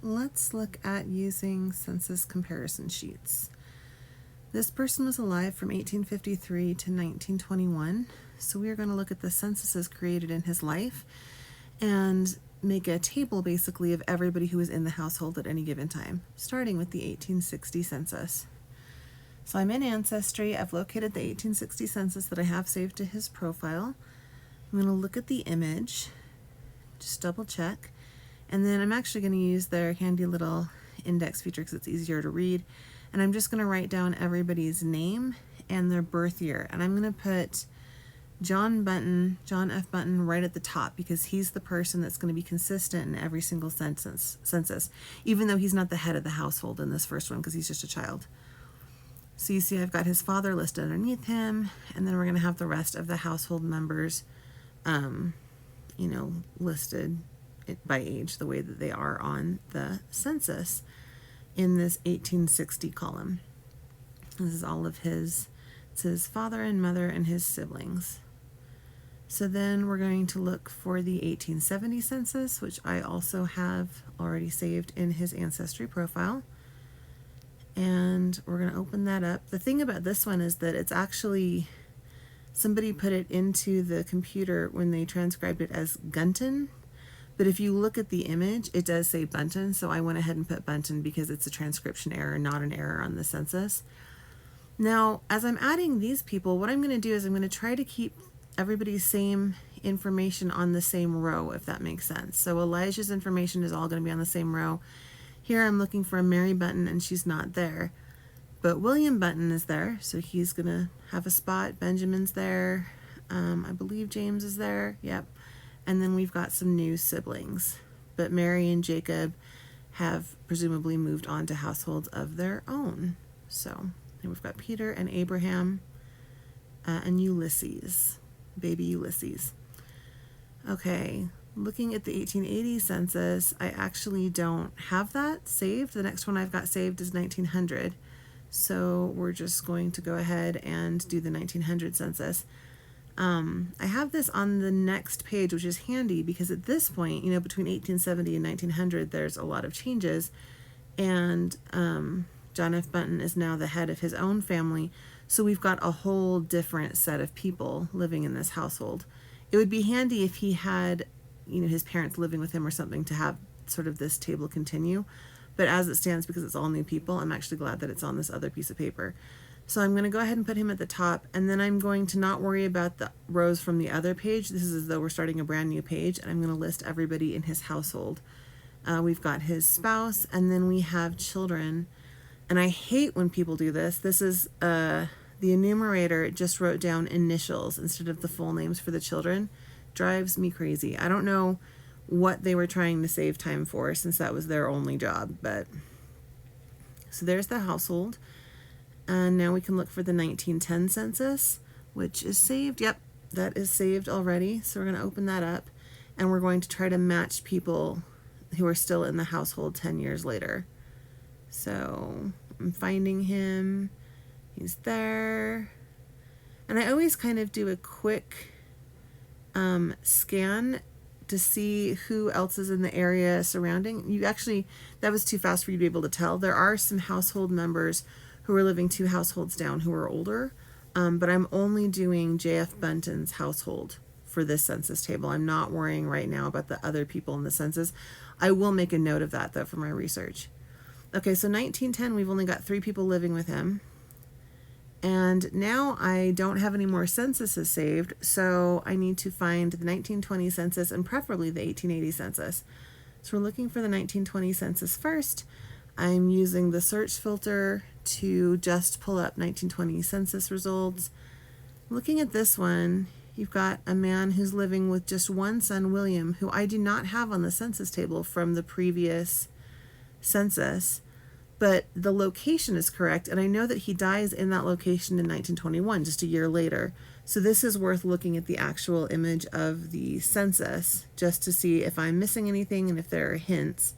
let's look at using census comparison sheets. This person was alive from 1853 to 1921, so we are going to look at the censuses created in his life and make a table basically of everybody who was in the household at any given time, starting with the 1860 census. So I'm in Ancestry. I've located the 1860 census that I have saved to his profile. I'm going to look at the image, just double check, and then I'm actually going to use their handy little index feature because it's easier to read, and I'm just going to write down everybody's name and their birth year, and I'm going to put John F. Button right at the top because he's the person that's going to be consistent in every single census, even though he's not the head of the household in this first one because he's just a child. So you see I've got his father listed underneath him, and then we're going to have the rest of the household members listed by age the way that they are on the census in this 1860 column. This is all of his, it's his father and mother and his siblings. So then we're going to look for the 1870 census, which I also have already saved in his Ancestry profile. And we're going to open that up. The thing about this one is that it's actually, somebody put it into the computer when they transcribed it as Gunton. But if you look at the image, it does say Bunton, so I went ahead and put Bunton because it's a transcription error, not an error on the census. Now, as I'm adding these people, what I'm going to do is I'm going to try to keep everybody's same information on the same row, if that makes sense. So Elijah's information is all going to be on the same row. Here I'm looking for a Mary Button, and she's not there. But William Button is there, so he's going to have a spot. Benjamin's there. I believe James is there. Yep. And then we've got some new siblings. But Mary and Jacob have presumably moved on to households of their own. So here we've got Peter and Abraham and Ulysses. Baby Ulysses. Okay, looking at the 1880 census, I actually don't have that saved. The next one I've got saved is 1900. So we're just going to go ahead and do the 1900 census. I have this on the next page, which is handy because at this point, between 1870 and 1900, there's a lot of changes. And John F. Button is now the head of his own family. So we've got a whole different set of people living in this household. It would be handy if he had, his parents living with him or something to have sort of this table continue. But as it stands, because it's all new people, I'm actually glad that it's on this other piece of paper. So I'm going to go ahead and put him at the top, and then I'm going to not worry about the rows from the other page. This is as though we're starting a brand new page, and I'm going to list everybody in his household. We've got his spouse, and then we have children. And I hate when people do this. This is the enumerator just wrote down initials instead of the full names for the children. Drives me crazy. I don't know what they were trying to save time for since that was their only job. But so there's the household. And now we can look for the 1910 census, which is saved. Yep, that is saved already. So we're going to open that up, and we're going to try to match people who are still in the household 10 years later. So I'm finding him. He's there. And I always kind of do a quick scan to see who else is in the area surrounding. That was too fast for you to be able to tell. There are some household members who are living 2 households down who are older, but I'm only doing J.F. Bunton's household for this census table. I'm not worrying right now about the other people in the census. I will make a note of that, though, for my research. Okay, so 1910, we've only got 3 people living with him. And now I don't have any more censuses saved, so I need to find the 1920 census and preferably the 1880 census. So we're looking for the 1920 census first. I'm using the search filter to just pull up 1920 census results. Looking at this one, you've got a man who's living with just one son, William, who I do not have on the census table from the previous census, but the location is correct, and I know that he dies in that location in 1921, just a year later. So this is worth looking at the actual image of the census just to see if I'm missing anything and if there are hints.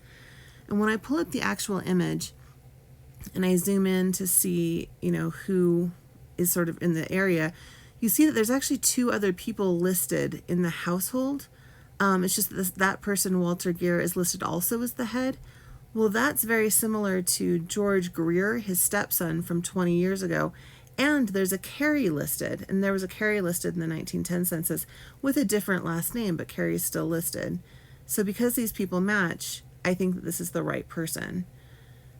And when I pull up the actual image and I zoom in to see, who is sort of in the area, you see that there's actually 2 other people listed in the household. It's just that person, Walter Gear, is listed also as the head. Well, that's very similar to George Greer, his stepson from 20 years ago. And there's a Carey listed, and there was a Carey listed in the 1910 census with a different last name, but Carey's still listed. So because these people match, I think that this is the right person.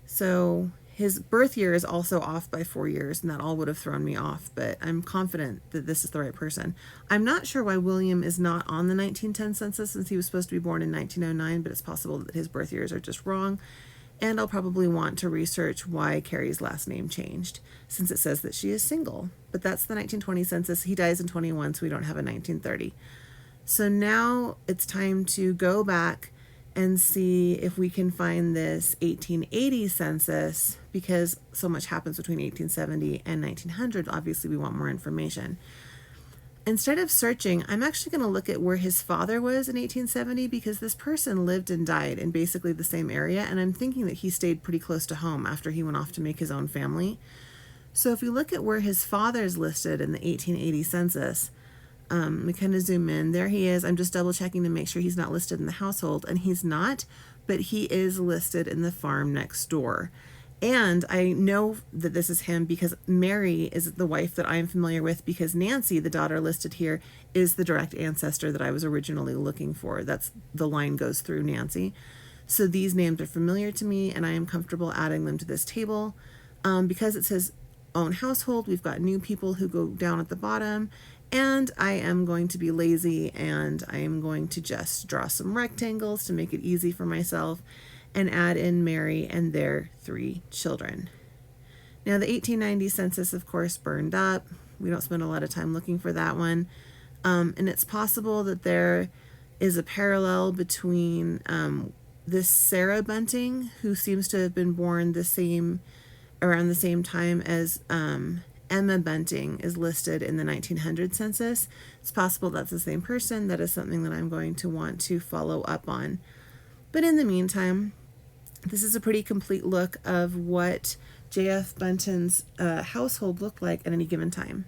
So his birth year is also off by 4 years, and that all would have thrown me off, but I'm confident that this is the right person. I'm not sure why William is not on the 1910 census since he was supposed to be born in 1909, but it's possible that his birth years are just wrong. And I'll probably want to research why Carrie's last name changed, since it says that she is single. But that's the 1920 census. He dies in 21, so we don't have a 1930. So now it's time to go back and see if we can find this 1880 census, because so much happens between 1870 and 1900. Obviously, we want more information. Instead of searching, I'm actually going to look at where his father was in 1870, because this person lived and died in basically the same area, and I'm thinking that he stayed pretty close to home after he went off to make his own family. So if you look at where his father's listed in the 1880 census, we kind of zoom in. There he is. I'm just double checking to make sure he's not listed in the household, and he's not, but he is listed in the farm next door. And I know that this is him because Mary is the wife that I am familiar with, because Nancy, the daughter listed here, is the direct ancestor that I was originally looking for. That's the line goes through Nancy. So these names are familiar to me, and I am comfortable adding them to this table. Because it says own household, we've got new people who go down at the bottom, and I am going to be lazy, and I am going to just draw some rectangles to make it easy for myself and add in Mary and their 3 children. Now, the 1890 census, of course, burned up. We don't spend a lot of time looking for that one. And it's possible that there is a parallel between this Sarah Bunting, who seems to have been born around the same time as Emma Bunting is listed in the 1900 census. It's possible that's the same person. That is something that I'm going to want to follow up on. But in the meantime, this is a pretty complete look of what J.F. Bunton's household looked like at any given time.